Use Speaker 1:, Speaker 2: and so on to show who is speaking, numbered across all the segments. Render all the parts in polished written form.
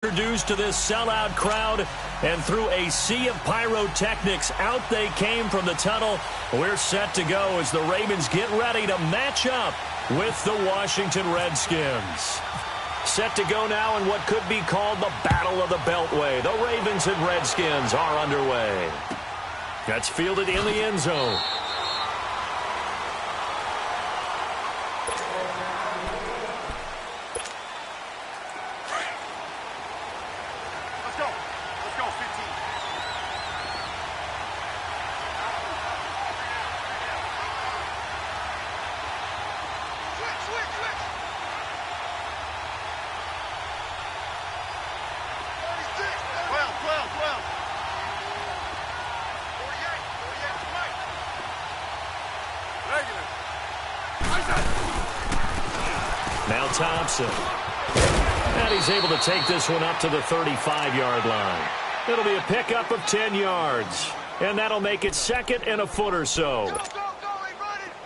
Speaker 1: Introduced to this sellout crowd, and through a sea of pyrotechnics, out they came from the tunnel. We're set to go as the Ravens get ready to match up with the Washington Redskins. Set to go now in what could be called the Battle of the Beltway. The Ravens and Redskins are underway. That's fielded in the end zone. Now Thompson. And he's able to take this one up to the 35-yard line. It'll be a pickup of 10 yards. And that'll make it second and a foot or so.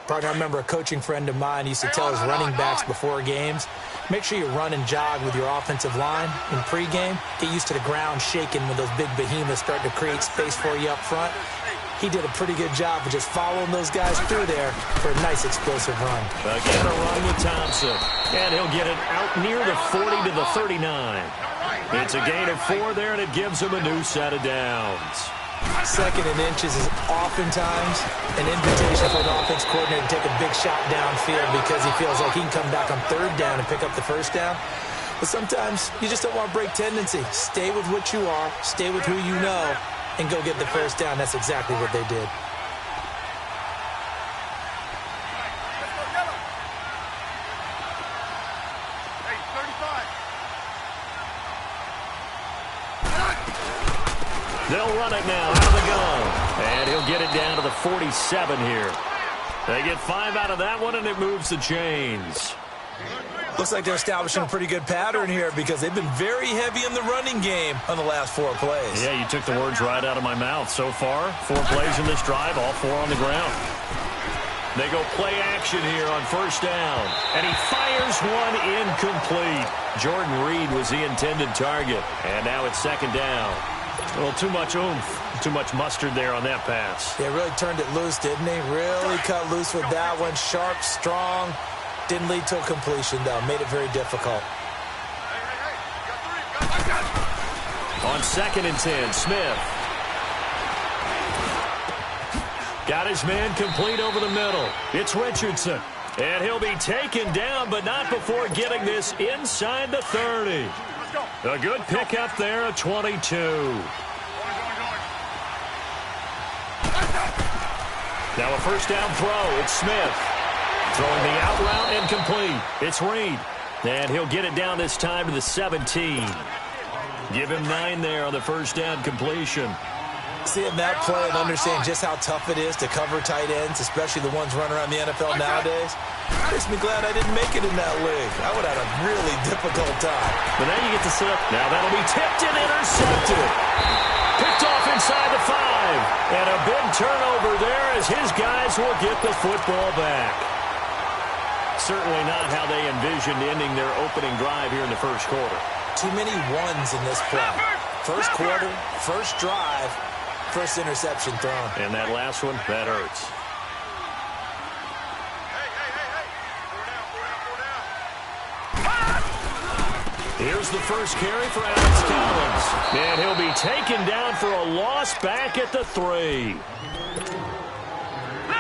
Speaker 2: Partner, I remember a coaching friend of mine used to tell his running backs before games, make sure you run and jog with your offensive line in pregame. Get used to the ground shaking when those big behemoths start to create space for you up front. He did a pretty good job of just following those guys through there for a nice explosive run.
Speaker 1: Again, a run with Thompson. And he'll get it out near the 40 to the 39. It's a gain of 4 there, and it gives him a new set of downs.
Speaker 2: Second and inches is oftentimes an invitation for an offense coordinator to take a big shot downfield because he feels like he can come back on third down and pick up the first down. But sometimes you just don't want to break tendency. Stay with what you are, stay with who you know, and go get the first down. That's exactly what they did.
Speaker 1: They'll run it now out of the gun. And he'll get it down to the 47 here. They get 5 out of that one, and it moves the chains.
Speaker 2: Looks like they're establishing a pretty good pattern here because they've been very heavy in the running game on the last 4 plays.
Speaker 1: Yeah, you took the words right out of my mouth. So far, 4 plays in this drive, all 4 on the ground. They go play action here on first down. And he fires one incomplete. Jordan Reed was the intended target. And now it's second down. A little too much oomph, too much mustard there on that pass.
Speaker 2: Yeah, really turned it loose, didn't he? Really cut loose with that one. Sharp, strong. Didn't lead to a completion, though. Made it very difficult.
Speaker 1: On second and 10, Smith. Got his man complete over the middle. It's Richardson. And he'll be taken down, but not before getting this inside the 30. A good pickup there at 22. Now a first down throw. It's Smith. Throwing the out route incomplete. It's Reed. And he'll get it down this time to the 17. Give him 9 there on the first down completion.
Speaker 2: Seeing that play and understand just how tough it is to cover tight ends, especially the ones running around the NFL nowadays, makes me glad I didn't make it in that league. I would have had a really difficult time.
Speaker 1: But now you get to sit up. Now that'll be tipped and intercepted. Picked off inside the 5. And a big turnover there as his guys will get the football back. Certainly not how they envisioned ending their opening drive here in the first quarter.
Speaker 2: Too many ones in this play. First quarter, first drive, first interception thrown.
Speaker 1: And that last one, that hurts. Here's the first carry for Alex Collins. And he'll be taken down for a loss back at the 3.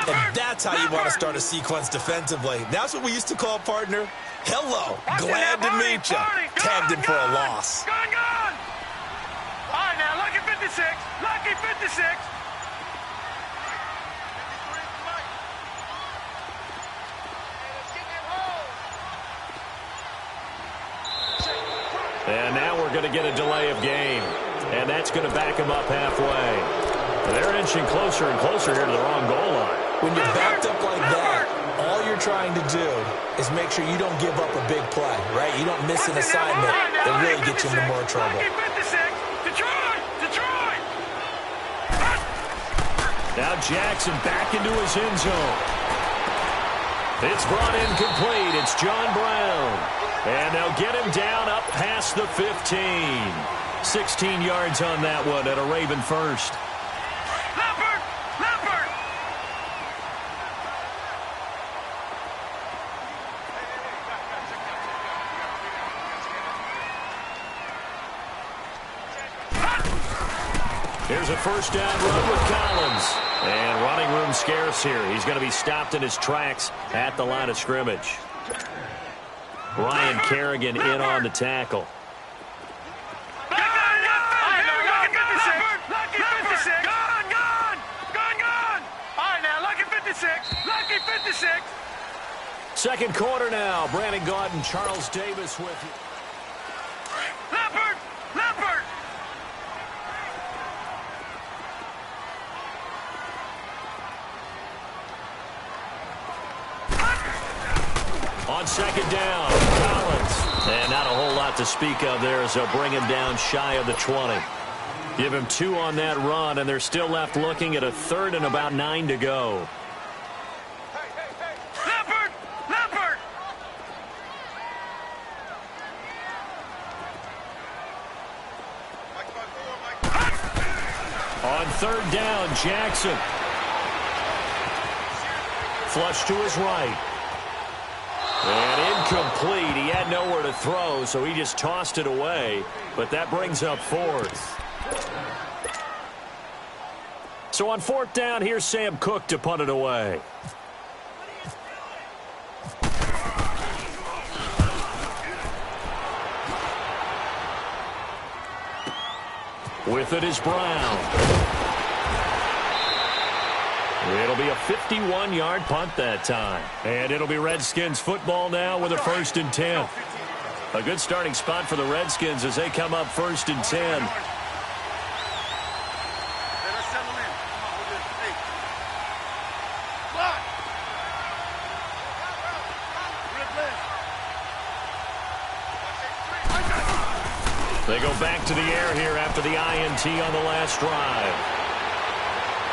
Speaker 2: And that's how you want to start a sequence defensively. That's what we used to call, partner, hello, glad to meet you. Tagged him for a loss.
Speaker 3: Gone! All right, now, lucky 56. Lucky 56.
Speaker 1: And now we're going to get a delay of game. And that's going to back him up halfway. They're inching closer and closer here to the wrong goal line.
Speaker 2: When you're backed up like that, all you're trying to do is make sure you don't give up a big play, right? You don't miss an assignment that really gets you into more trouble.
Speaker 1: Now Jackson back into his end zone. It's brought in complete. It's John Brown. And they'll get him down up past the 15. 16 yards on that one at a Raven first.
Speaker 3: Leopard! Leopard!
Speaker 1: Here's a first down run with Collins. And running room scarce here. He's going to be stopped in his tracks at the line of scrimmage. Ryan Kerrigan in on the tackle.
Speaker 3: Lucky 56.
Speaker 1: Second quarter now. Brandon Gaudin, Charles Davis with you.
Speaker 3: Leopard! Leopard!
Speaker 1: On second down, Collins. And not a whole lot to speak of there as they'll bring him down shy of the 20. Give him 2 on that run, and they're still left looking at a third and about 9 to go.
Speaker 3: Leopard! Leopard!
Speaker 1: On third down, Jackson. Flush to his right. And incomplete. He had nowhere to throw, so he just tossed it away. But that brings up fourth. So on fourth down, here's Sam Cook to punt it away. With it is Brown. It'll be a 51-yard punt that time. And it'll be Redskins football now with a 1st and 10. A good starting spot for the Redskins as they come up 1st and 10. They go back to the air here after the INT on the last drive.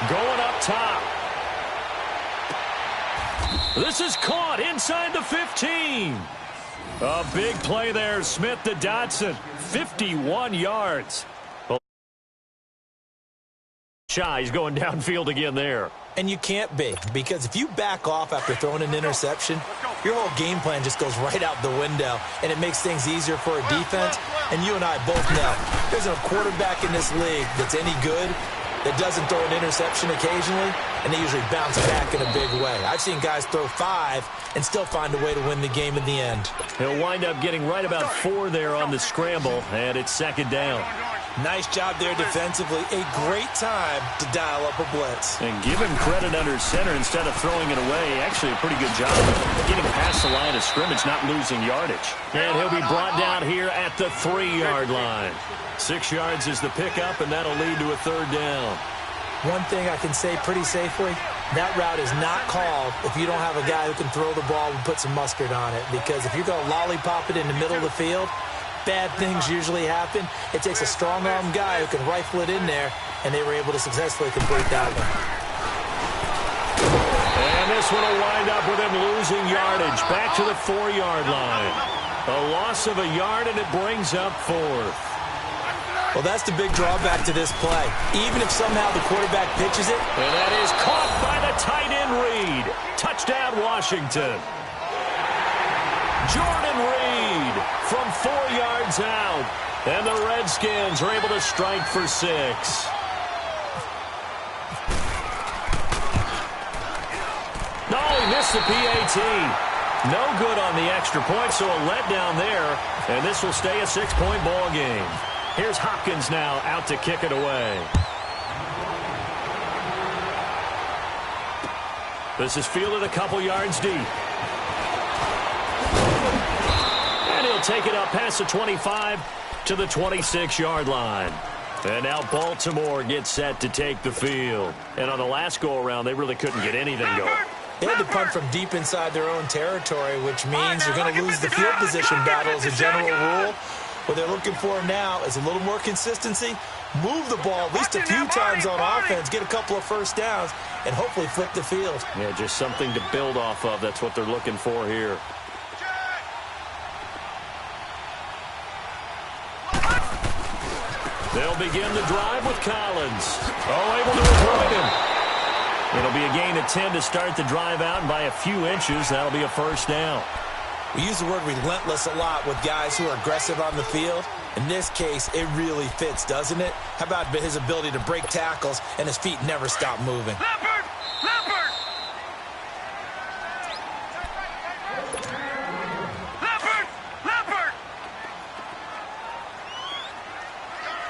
Speaker 1: Going up top. This is caught inside the 15. A big play there. Smith to Dotson. 51 yards. Shy, he's going downfield again there.
Speaker 2: And you can't be, because if you back off after throwing an interception, your whole game plan just goes right out the window, and it makes things easier for a defense. And you and I both know there's a quarterback in this league that's any good that doesn't throw an interception occasionally, and they usually bounce back in a big way. I've seen guys throw 5 and still find a way to win the game in the end.
Speaker 1: He'll wind up getting right about 4 there on the scramble, and it's second down.
Speaker 2: Nice job there defensively. A great time to dial up a blitz.
Speaker 1: And give him credit under center instead of throwing it away. Actually, a pretty good job of getting past the line of scrimmage, not losing yardage. And he'll be brought down here at the 3-yard line. 6 yards is the pickup, and that'll lead to a third down.
Speaker 2: One thing I can say pretty safely, that route is not called if you don't have a guy who can throw the ball and put some mustard on it. Because if you're going to lollipop it in the middle of the field, bad things usually happen. It takes a strong-arm guy who can rifle it in there, and they were able to successfully complete that one.
Speaker 1: And this one will wind up with him losing yardage. Back to the 4-yard line. A loss of a yard, and it brings up fourth.
Speaker 2: Well, that's the big drawback to this play. Even if somehow the quarterback pitches it.
Speaker 1: And that is caught by the tight end Reed. Touchdown, Washington. Jordan Reed from 4 yards out. And the Redskins are able to strike for 6. No, he missed the PAT. No good on the extra point, so a letdown there. And this will stay a 6-point ball game. Here's Hopkins now out to kick it away. This is fielded a couple yards deep. And he'll take it up past the 25 to the 26-yard line. And now Baltimore gets set to take the field. And on the last go-around, they really couldn't get anything going.
Speaker 2: They had to punt from deep inside their own territory, which means you're going to lose the field position battle as a general rule. What they're looking for now is a little more consistency, move the ball at least a few times on offense, get a couple of first downs, and hopefully flip the field.
Speaker 1: Yeah, just something to build off of. That's what they're looking for here. They'll begin the drive with Collins. Oh, able to avoid him. It'll be a gain of 10 to start the drive out, and by a few inches, that'll be a first down.
Speaker 2: We use the word relentless a lot with guys who are aggressive on the field. In this case, it really fits, doesn't it? How about his ability to break tackles and his feet never stop moving?
Speaker 3: Leopard! Leopard! Leopard! Leopard!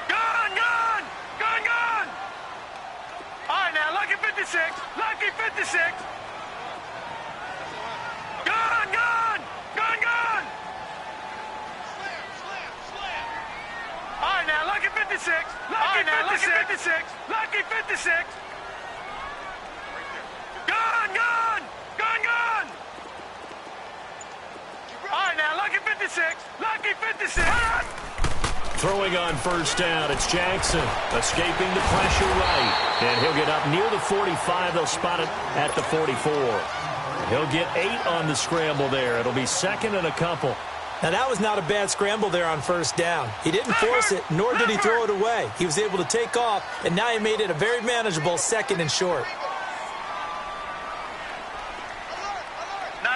Speaker 3: Gone! Gone! Gone! Gone! All right, now, lucky 56. Lucky 56. Gone! Gone! Gone! Gone! All right, now, lucky 56. Lucky 56. Lucky 56. Gone! Gone! Gone! Gone! All right, now, lucky 56. Lucky 56.
Speaker 1: Throwing on first down, it's Jackson, escaping the pressure right. And he'll get up near the 45. They'll spot it at the 44. He'll get 8 on the scramble there. It'll be second and a couple.
Speaker 2: Now, that was not a bad scramble there on first down. He didn't force it, nor did he throw it away. He was able to take off, and now he made it a very manageable second and short.
Speaker 3: No.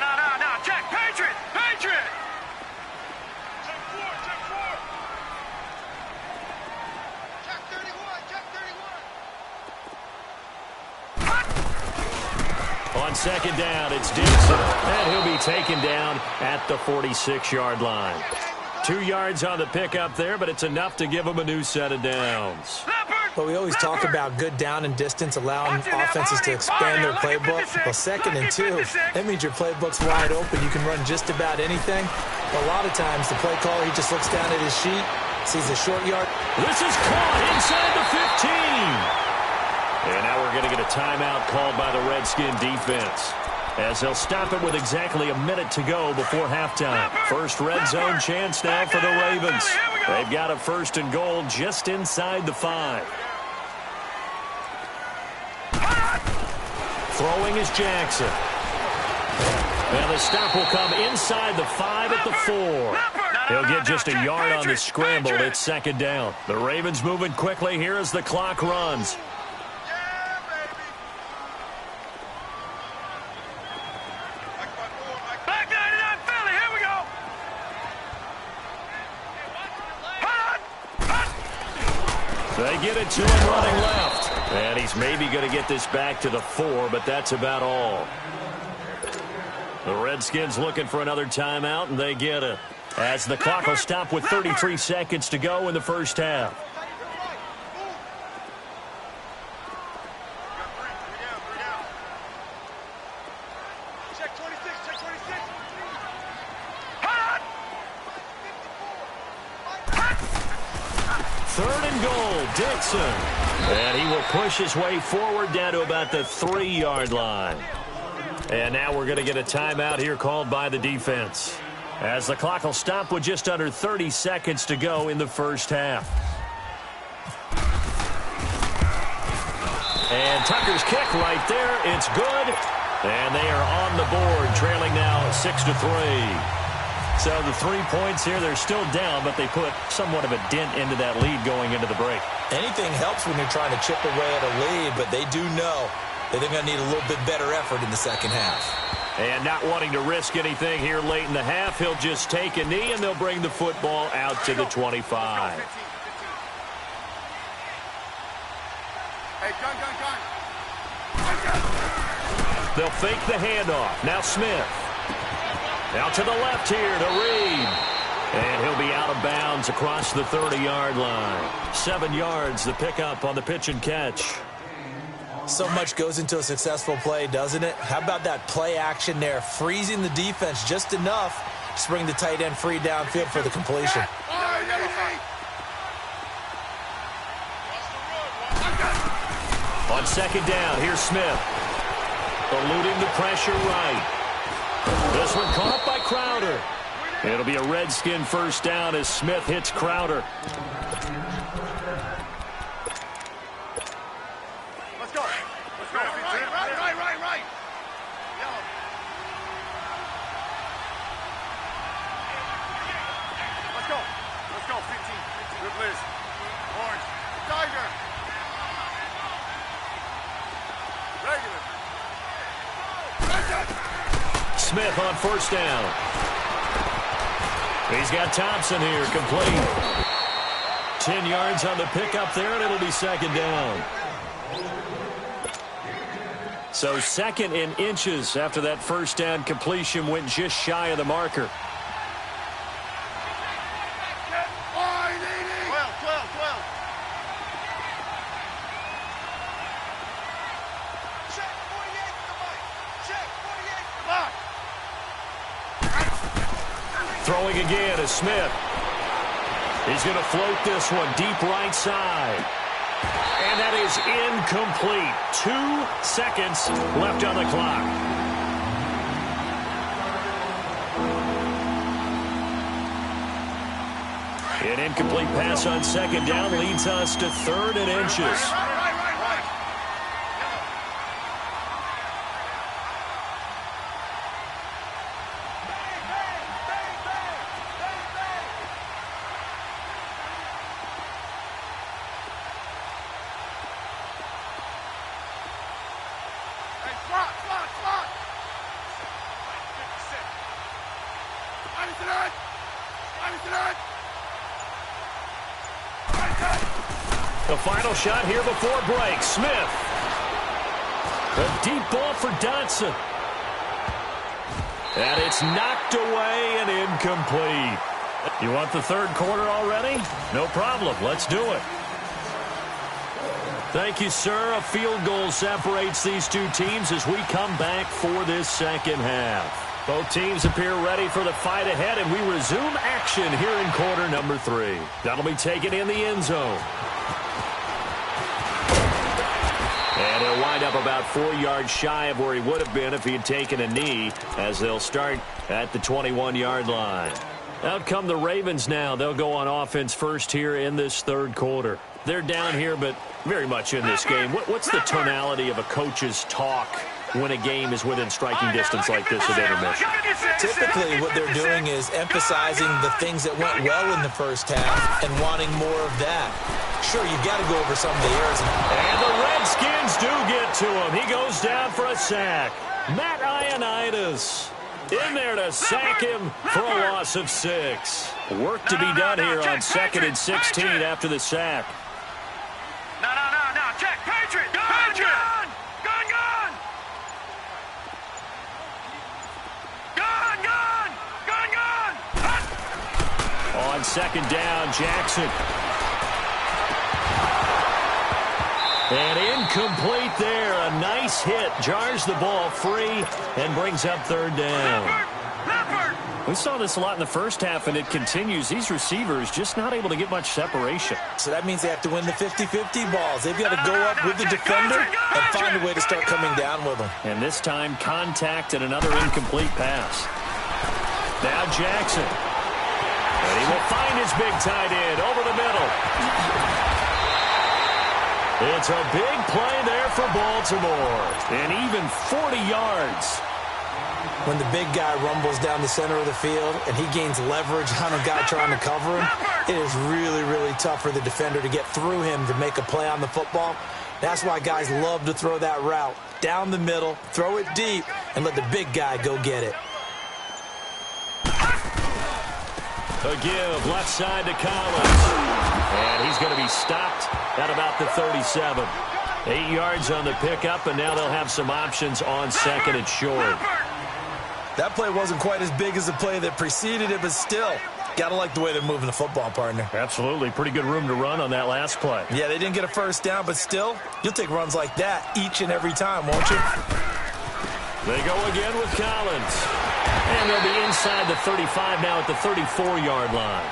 Speaker 3: Check. Patriot! Patriot! Check 4. Check 31. Check 31.
Speaker 1: On second down, it's Dixon, and he'll be taken down at the 46-yard line. 2 yards on the pickup there, but it's enough to give him a new set of downs.
Speaker 2: But we always talk about good down and distance, allowing offenses to expand their playbook. Well, second and 2, that means your playbook's wide open. You can run just about anything. But a lot of times, the play caller, he just looks down at his sheet, sees a short yard.
Speaker 1: This is caught inside the 15. And now we're going to get a timeout called by the Redskin defense, as they'll stop it with exactly a minute to go before halftime. First red zone chance now for the Ravens. They've got a first and goal just inside the 5. Throwing is Jackson. And the stop will come inside the 5 at the 4. He'll get just a yard on the scramble. It's second down. The Ravens moving quickly here as the clock runs. They get it to him running left. And he's maybe going to get this back to the 4, but that's about all. The Redskins looking for another timeout, and they get it, as the clock will stop with 33 seconds to go in the first half.
Speaker 3: Check 26. Check 26.
Speaker 1: Third and goal, Dixon. And he will push his way forward down to about the 3-yard line. And now we're going to get a timeout here called by the defense, as the clock will stop with just under 30 seconds to go in the first half. And Tucker's kick right there. It's good. And they are on the board, trailing now 6-3. So the 3 points here, they're still down, but they put somewhat of a dent into that lead going into the break.
Speaker 2: Anything helps when you're trying to chip away at a lead, but they do know that they're going to need a little bit better effort in the second half.
Speaker 1: And not wanting to risk anything here late in the half, he'll just take a knee, and they'll bring the football out to the 25.
Speaker 3: Hey, gun.
Speaker 1: They'll fake the handoff. Now Smith. Out to the left here to Reed. And he'll be out of bounds across the 30-yard line. 7 yards, the pickup on the pitch and catch.
Speaker 2: So much goes into a successful play, doesn't it? How about that play action there, freezing the defense just enough to bring the tight end free downfield for the completion.
Speaker 1: On second down, here's Smith. Eluding the pressure right. This one caught by Crowder. It'll be a Redskin first down as Smith hits Crowder.
Speaker 3: Let's go. Let's go. Right. Yellow. Let's go. 15. Good blitz. Orange. Tiger. Regular.
Speaker 1: Smith on first down. He's got Thompson here, complete. 10 yards on the pickup there, and it'll be second down. So second in inches after that first down completion went just shy of the marker.
Speaker 3: 12. Check 48 for the mic. Check 48 for the mic.
Speaker 1: Throwing again is Smith. He's going to float this one deep right side. And that is incomplete. 2 seconds left on the clock. An incomplete pass on second down leads us to third and inches. The final shot here before break. Smith. A deep ball for Dotson. And it's knocked away and incomplete. You want the third quarter already? No problem. Let's do it. Thank you, sir. A field goal separates these two teams as we come back for this second half. Both teams appear ready for the fight ahead, and we resume action here in quarter number 3. That'll be taken in the end zone. And he'll wind up about 4 yards shy of where he would have been if he had taken a knee, as they'll start at the 21-yard line. Out come the Ravens now. They'll go on offense first here in this third quarter. They're down here, but very much in this game. What's the tonality of a coach's talk when a game is within striking distance like this at intermission?
Speaker 2: Typically, what they're doing is emphasizing the things that went well in the first half and wanting more of that. Sure, you've got to go over some of the errors.
Speaker 1: And the Redskins do get to him. He goes down for a sack. Matt Ioannidis in there to sack him for a loss of 6. Work to be done here on 2nd and 16 after the sack.
Speaker 3: No. Check. Patriot. Gun.
Speaker 1: On second down, Jackson. And incomplete there. A nice hit. Jars the ball free and brings up third down. We saw this a lot in the first half, and it continues. These receivers just not able to get much separation.
Speaker 2: So that means they have to win the 50-50 balls. They've got to go up with the defender and find a way to start coming down with them.
Speaker 1: And this time, contact and another incomplete pass. Now Jackson. And he will find his big tight end over the middle. It's a big play there for Baltimore. And even 40 yards.
Speaker 2: When the big guy rumbles down the center of the field and he gains leverage on a guy trying to cover him, it is really, really tough for the defender to get through him to make a play on the football. That's why guys love to throw that route. Down the middle, throw it deep, and let the big guy go get it.
Speaker 1: A give left side to Collins. And he's going to be stopped at about the 37. 8 yards on the pickup, and now they'll have some options on second and short.
Speaker 2: That play wasn't quite as big as the play that preceded it, but still, got to like the way they're moving the football, partner.
Speaker 1: Absolutely. Pretty good room to run on that last play.
Speaker 2: Yeah, they didn't get a first down, but still, you'll take runs like that each and every time, won't you?
Speaker 1: They go again with Collins. And they'll be inside the 35 now at the 34-yard line.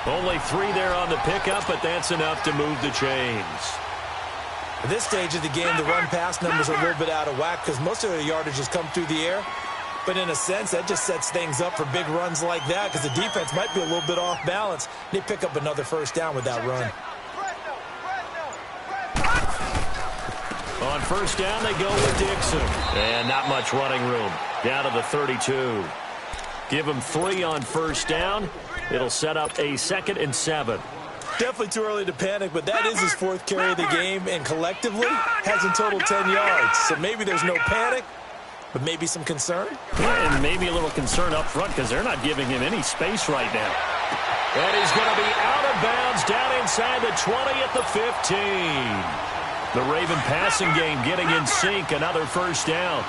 Speaker 1: Only 3 there on the pickup, but that's enough to move the chains.
Speaker 2: At this stage of the game, the run-pass numbers are a little bit out of whack because most of the yardage has come through the air. But in a sense, that just sets things up for big runs like that because the defense might be a little bit off balance. They pick up another first down with that run.
Speaker 1: On first down, they go with Dixon. And not much running room. Down to the 32. Give him 3 on first down. It'll set up a 2nd and 7.
Speaker 2: Definitely too early to panic, but that is his 4th carry of the game, and collectively has in total 10 yards. So maybe there's no panic, but maybe some concern.
Speaker 1: Yeah, and maybe a little concern up front because they're not giving him any space right now. And he's going to be out of bounds down inside the 20 at the 15. The Raven passing game getting in sync, another first down.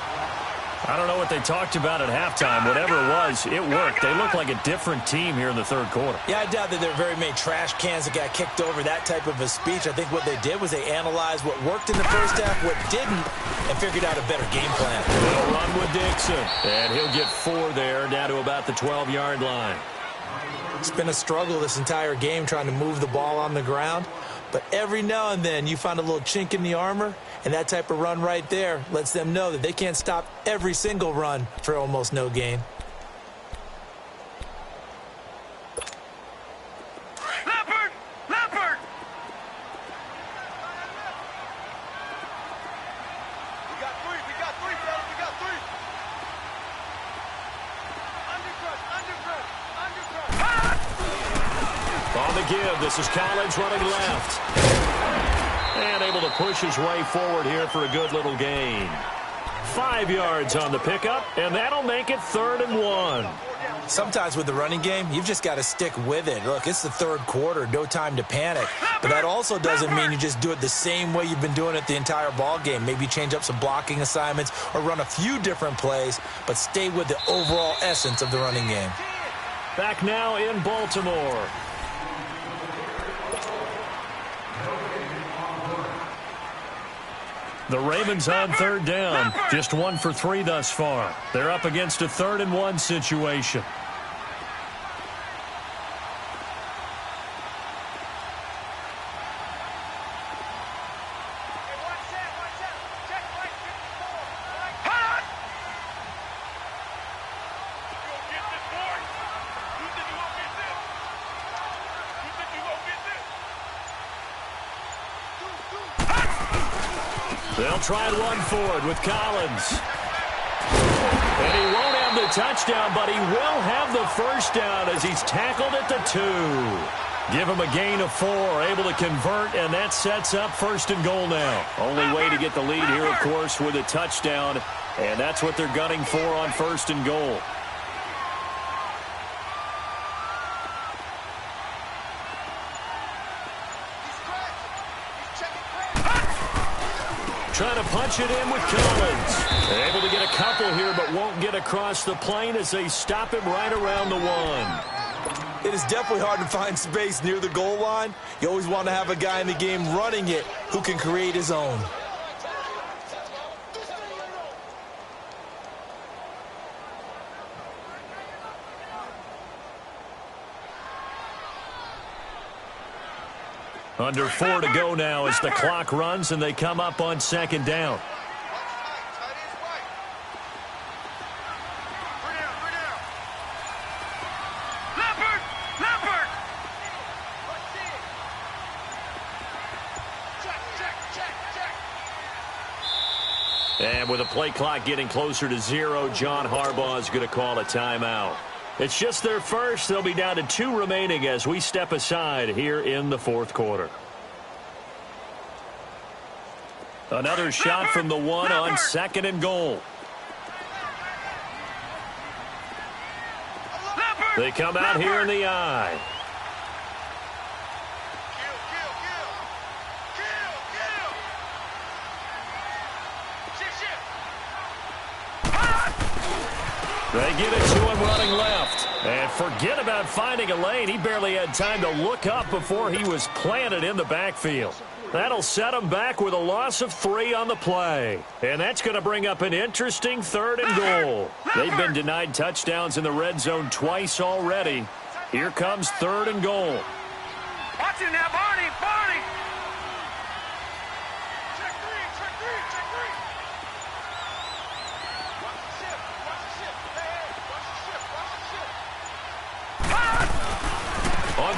Speaker 1: I don't know what they talked about at halftime. Whatever it was, it worked. They look like a different team here in the 3rd quarter.
Speaker 2: Yeah, I doubt that there are very many trash cans that got kicked over, that type of a speech. I think what they did was they analyzed what worked in the first half, what didn't, and figured out a better game plan.
Speaker 1: They'll run with Dixon, and he'll get 4 there, down to about the 12-yard line.
Speaker 2: It's been a struggle this entire game trying to move the ball on the ground. But every now and then you find a little chink in the armor, and that type of run right there lets them know that they can't stop every single run for almost no gain.
Speaker 3: Leopard! Leopard! We got 3, fellas, we got 3. Undercrush.
Speaker 1: On the give, this is Collins running left. And able to push his way forward here for a good little gain. 5 yards on the pickup, and that'll make it 3rd and 1.
Speaker 2: Sometimes with the running game, you've just got to stick with it. Look, it's the 3rd quarter, no time to panic. But that also doesn't mean you just do it the same way you've been doing it the entire ball game. Maybe change up some blocking assignments or run a few different plays, but stay with the overall essence of the running game.
Speaker 1: Back now in Baltimore. The Ravens on 3rd down. Just 1 for 3 thus far. They're up against a 3rd and 1 situation. They'll try and run forward with Collins. And he won't have the touchdown, but he will have the first down as he's tackled at the 2. Give him a gain of 4, able to convert, and that sets up 1st and goal now. Only way to get the lead here, of course, with a touchdown, and that's what they're gunning for on 1st and goal. Trying to punch it in with Collins. Able to get a couple here, but won't get across the plane as they stop him right around the 1.
Speaker 2: It is definitely hard to find space near the goal line. You always want to have a guy in the game running it who can create his own.
Speaker 1: Under 4 to go now as the clock runs and they come up on 2nd down. And with the play clock getting closer to 0, John Harbaugh is going to call a timeout. It's just their first. They'll be down to 2 remaining as we step aside here in the 4th quarter. Another shot from the 1 on 2nd and goal. They come out here in the eye. They give it to him running left. And forget about finding a lane. He barely had time to look up before he was planted in the backfield. That'll set him back with a loss of 3 on the play. And that's going to bring up an interesting 3rd and goal. They've been denied touchdowns in the red zone twice already. Here comes 3rd and goal.
Speaker 3: Watch it now, Barney, Barney. Check 3, check 3, check 3. Watch the shift, watch the shift.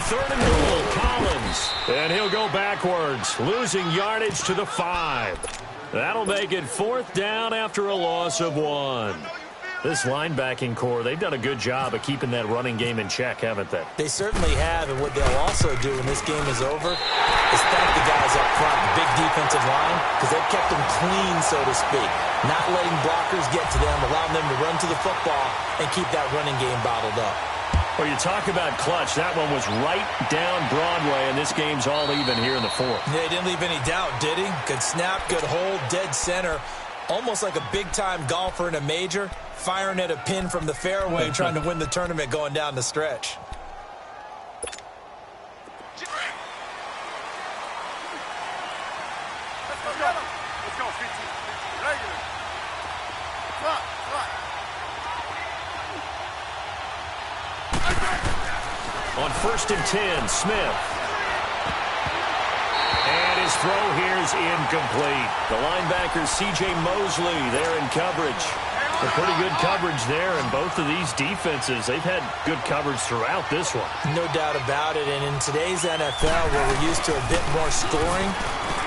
Speaker 1: third and goal, Collins. And he'll go backwards, losing yardage to the 5. That'll make it 4th down after a loss of 1. This linebacking core, they've done a good job of keeping that running game in check, haven't they?
Speaker 2: They certainly have, and what they'll also do when this game is over is thank the guys up front, the big defensive line, because they've kept them clean, so to speak. Not letting blockers get to them, allowing them to run to the football and keep that running game bottled up.
Speaker 1: Well, you talk about clutch. That one was right down Broadway, and this game's all even here in the 4th.
Speaker 2: Yeah, he didn't leave any doubt, did he? Good snap, good hold, dead center. Almost like a big-time golfer in a major, firing at a pin from the fairway, trying to win the tournament going down the stretch.
Speaker 3: Let's go, 15. Regular. Front.
Speaker 1: On 1st and 10, Smith. And his throw here is incomplete. The linebacker, C.J. Mosley, there in coverage. A pretty good coverage there, and both of these defenses, they've had good coverage throughout this one.
Speaker 2: No doubt about it, and in today's NFL, where we're used to a bit more scoring,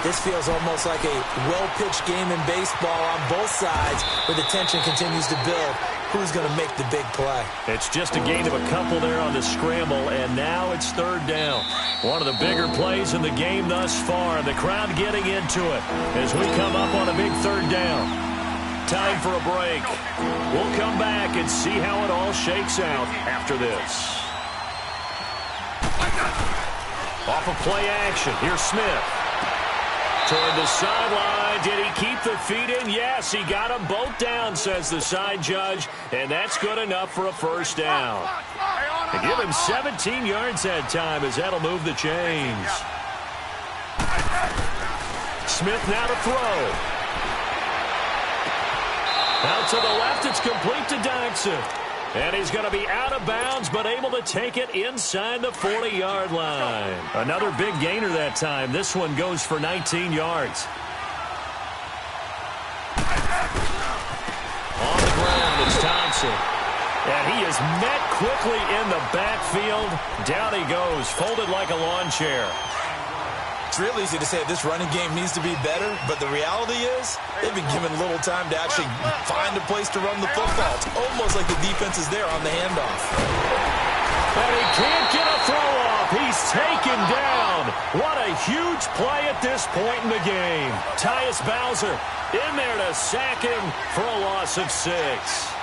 Speaker 2: this feels almost like a well-pitched game in baseball on both sides, where the tension continues to build. Who's going to make the big play?
Speaker 1: It's just a gain of a couple there on the scramble, and now it's 3rd down. One of the bigger plays in the game thus far. The crowd getting into it as we come up on a big 3rd down. Time for a break. We'll come back and see how it all shakes out after this. Off of play action. Here's Smith. Toward the sideline. Did he keep the feet in? Yes, he got them both down, says the side judge. And that's good enough for a 1st down. They give him 17 yards that time as that'll move the chains. Smith now to throw. Out to the left, it's complete to Dodson. And he's going to be out of bounds, but able to take it inside the 40-yard line. Another big gainer that time. This one goes for 19 yards. On the ground, it's Thompson. And he is met quickly in the backfield. Down he goes, folded like a lawn chair.
Speaker 2: It's real easy to say this running game needs to be better, but the reality is they've been given little time to actually find a place to run the football. It's almost like the defense is there on the handoff.
Speaker 1: And he can't get a throw off. He's taken down. What a huge play at this point in the game. Tyus Bowser in there to sack him for a loss of 6.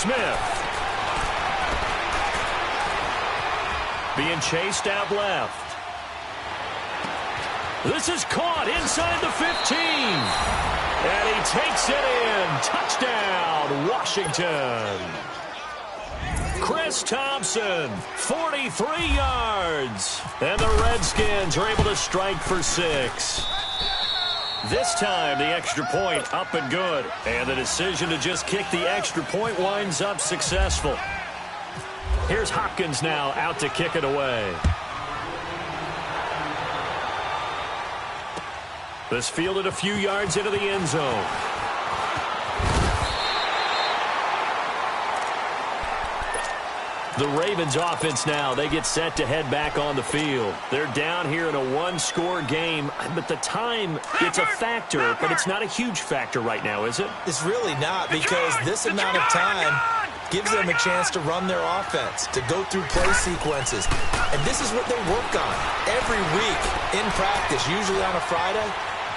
Speaker 1: Smith. Being chased out left. This is caught inside the 15. And he takes it in. Touchdown, Washington. Chris Thompson, 43 yards. And the Redskins are able to strike for 6. This time, the extra point up and good. And the decision to just kick the extra point winds up successful. Here's Hopkins now out to kick it away. This fielded a few yards into the end zone. The Ravens offense now, they get set to head back on the field. They're down here in a one-score game, but the time, it's a factor, but it's not a huge factor right now, is it?
Speaker 2: It's really not, because this amount of time gives them a chance to run their offense, to go through play sequences. And this is what they work on every week in practice, usually on a Friday.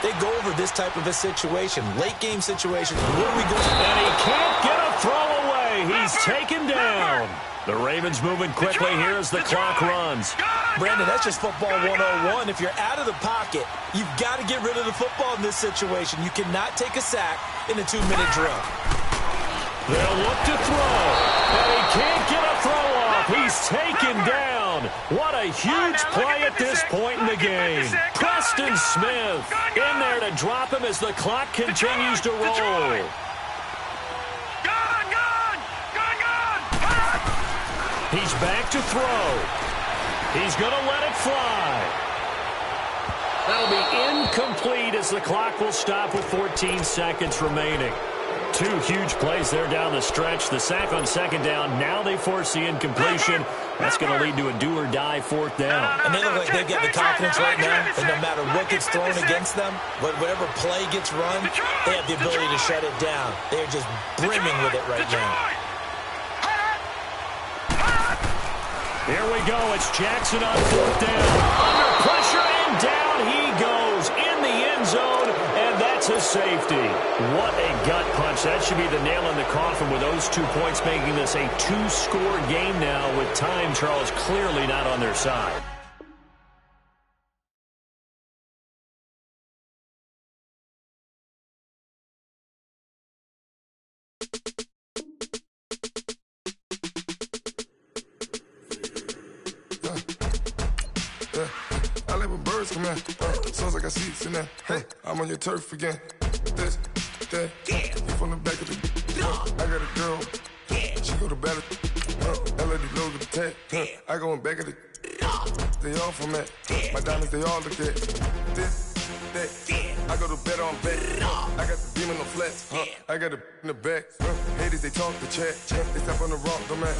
Speaker 2: They go over this type of a situation, late-game situation. What are we going to do?
Speaker 1: And he can't get a throw away. He's taken down. The Ravens moving quickly here as the clock runs.
Speaker 2: Brandon, that's just football 101. If you're out of the pocket, you've got to get rid of the football in this situation. You cannot take a sack in a 2-minute drill.
Speaker 1: They'll look to throw. And he can't get a throw off. He's taken down. What a huge play at this point in the game. Preston Smith in there to drop him as the clock continues to roll. He's back to throw. He's going to let it fly. That'll be incomplete as the clock will stop with 14 seconds remaining. Two huge plays there down the stretch. The sack on second down. Now they force the incompletion. That's going to lead to a do-or-die fourth down.
Speaker 2: And they look like they've got the confidence right now that no matter what gets thrown against them, whatever play gets run, they have the ability to shut it down. They're just brimming with it right now.
Speaker 1: Here we go. It's Jackson on fourth down. Under pressure, and down he goes in the end zone, and that's a safety. What a gut punch. That should be the nail in the coffin with those 2 points, making this a two-score game now with time, Charles, clearly not on their side.
Speaker 4: I let my birds come in. Sounds like I seats in there. I'm on your turf again. This, that, you from the back of the. I got a girl. She go to battle. LED logo the tag. I go in back of the. They all from that. My diamonds, they all look at. This, that. I go to bed on bed. I got the beam in the flats. I got the in the back. Haters, they talk the chat. They step on the rock, the man.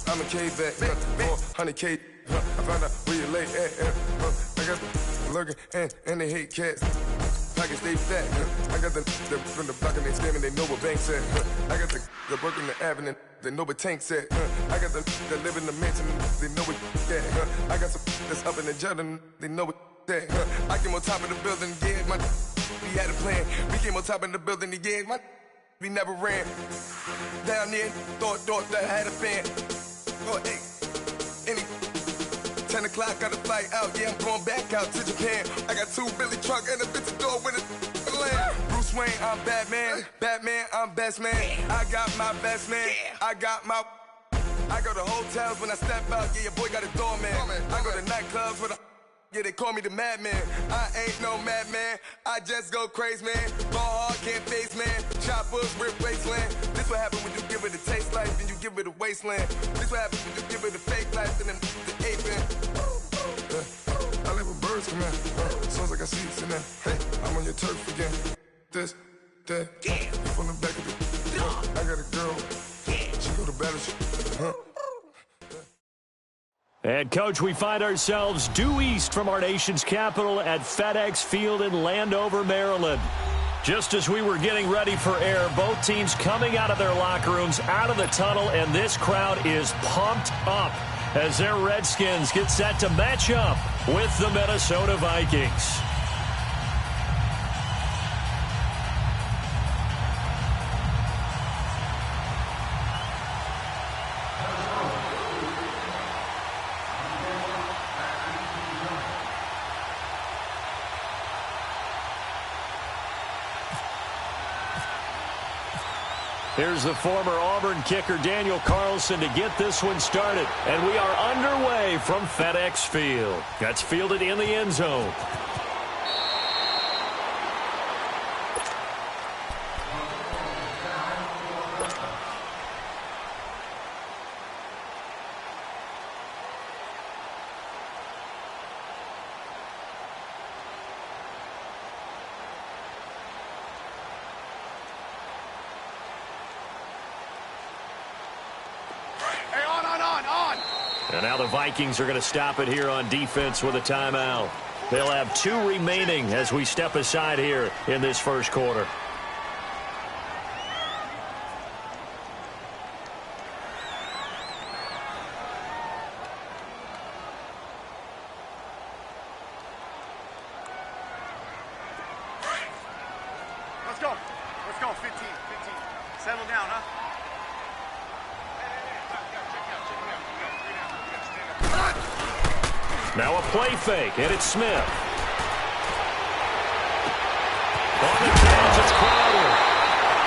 Speaker 4: I'm a K-back. 400K. I found out where you lay at. I got the lurking and they hate cats. Pockets stay fat. I got the from the block and they screaming, they know what banks at. I got the work in the avenue, they know what tanks at. I got the that live in the mansion, they know what that. I got some that's up in the Jordan, they know what that. I came on top of the building, yeah, my we had a plan. We came on top of the building, yeah, my we never ran. Down there, thought that I had a fan. Oh, hey, any 10 o'clock, got a flight out, yeah, I'm going back out to Japan. I got 2 Billy truck and a bitch door with a land. Bruce Wayne, I'm Batman. Batman, I'm best man. I got my best man. I got my. I go to hotels when I step out, yeah, your boy got a doorman. I go to nightclubs with a. Yeah, they call me the madman. I ain't no madman. I just go crazy, man. Ball hard, can't face, man. Choppers, rip wasteland. This what happen when you give it a taste life and you give it a wasteland. This what happen when you give it a fake life and then the ape in. I let my birds come in. Sounds like I seats in there. Hey, I'm on your turf again. This, that, you from the back of the. I got a girl. She go to battle.
Speaker 1: And, Coach, we find ourselves due east from our nation's capital at FedEx Field in Landover, Maryland. Just as we were getting ready for air, both teams coming out of their locker rooms, out of the tunnel, and this crowd is pumped up as their Redskins get set to match up with the Minnesota Vikings. Here's the former Auburn kicker Daniel Carlson to get this one started. And we are underway from FedEx Field. That's fielded in the end zone. And now the Vikings are going to stop it here on defense with a timeout. They'll have 2 remaining as we step aside here in this first quarter.
Speaker 3: Let's go. Let's go. 15. Settle down, huh?
Speaker 1: Now a play fake, and it's Smith. On the catch, it's Crowder.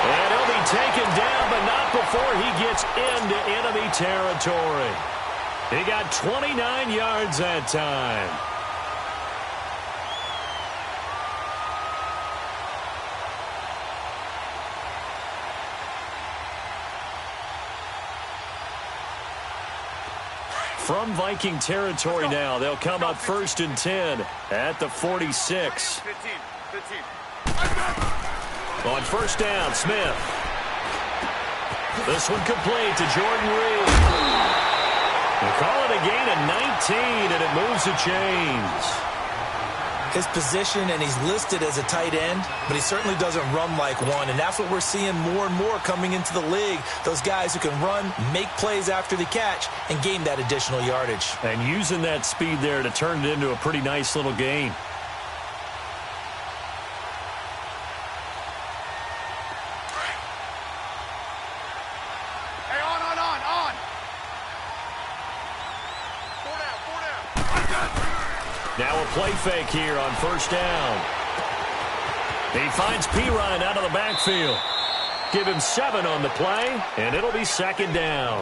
Speaker 1: And he'll be taken down, but not before he gets into enemy territory. He got 29 yards that time. From Viking territory now, they'll come up 1st and 10 at the 46.
Speaker 3: 15.
Speaker 1: On first down, Smith. This one complete to Jordan Reed. They call it a gain of 19, and it moves the chains.
Speaker 2: His position, and he's listed as a tight end, but he certainly doesn't run like one, and that's what we're seeing more and more coming into the league. Those guys who can run, make plays after the catch, and gain that additional yardage.
Speaker 1: And using that speed there to turn it into a pretty nice little gain.
Speaker 3: Hey, on. Four down.
Speaker 1: Now a play fake here on first down. He finds Pirine out of the backfield. Give him 7 on the play, and it'll be second down.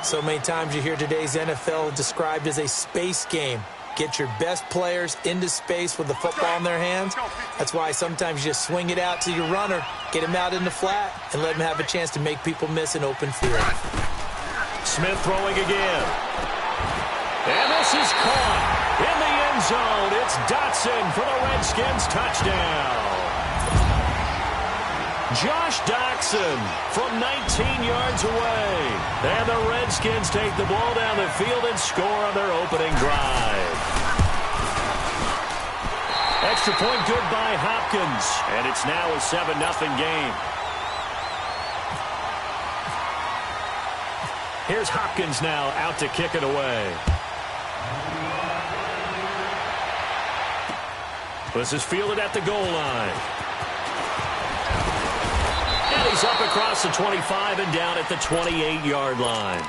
Speaker 2: So many times you hear today's NFL described as a space game. Get your best players into space with the football in their hands. That's why sometimes you just swing it out to your runner, get him out in the flat, and let him have a chance to make people miss an open field.
Speaker 1: Smith throwing again. And this is caught. In the end zone, it's Dotson for the Redskins touchdown. Josh Dotson from 19 yards away. And the Redskins take the ball down the field and score on their opening drive. Extra point good by Hopkins. And it's now a 7-0 game. Here's Hopkins now out to kick it away. This is fielded at the goal line. And he's up across the 25 and down at the 28-yard line.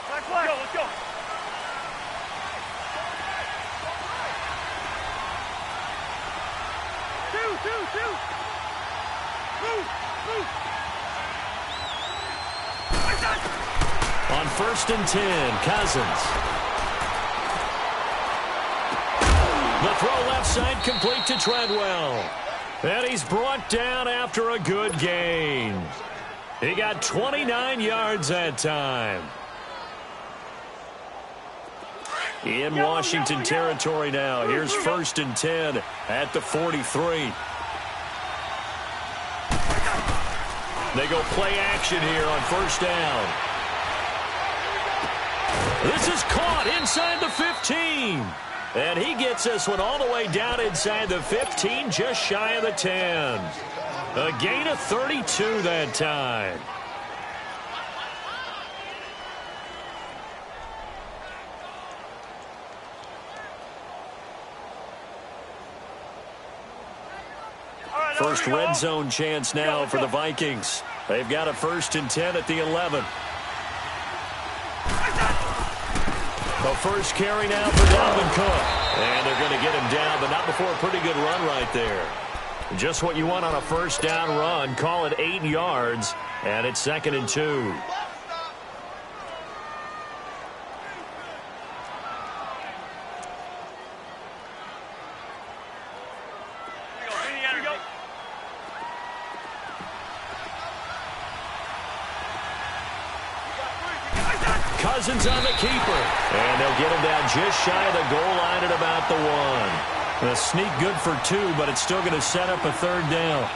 Speaker 3: Let's go. Two. Move.
Speaker 1: On first and 10, Cousins. The throw left side complete to Treadwell. And he's brought down after a good gain. He got 29 yards that time. In Washington territory now. Here's first and 10 at the 43. They go play action here on first down. This is caught inside the 15. And he gets this one all the way down inside the 15, just shy of the 10. A gain of 32 that time. First red zone chance now for the Vikings. They've got a first and 10 at the 11. The first carry now for Dalvin Cook. And they're going to get him down, but not before a pretty good run right there. Just what you want on a first down run. Call it 8 yards, and it's second and 2. Cousins on the keeper. And they'll get him down just shy of the goal line at about the 1. A sneak good for 2, but it's still going to set up a third down.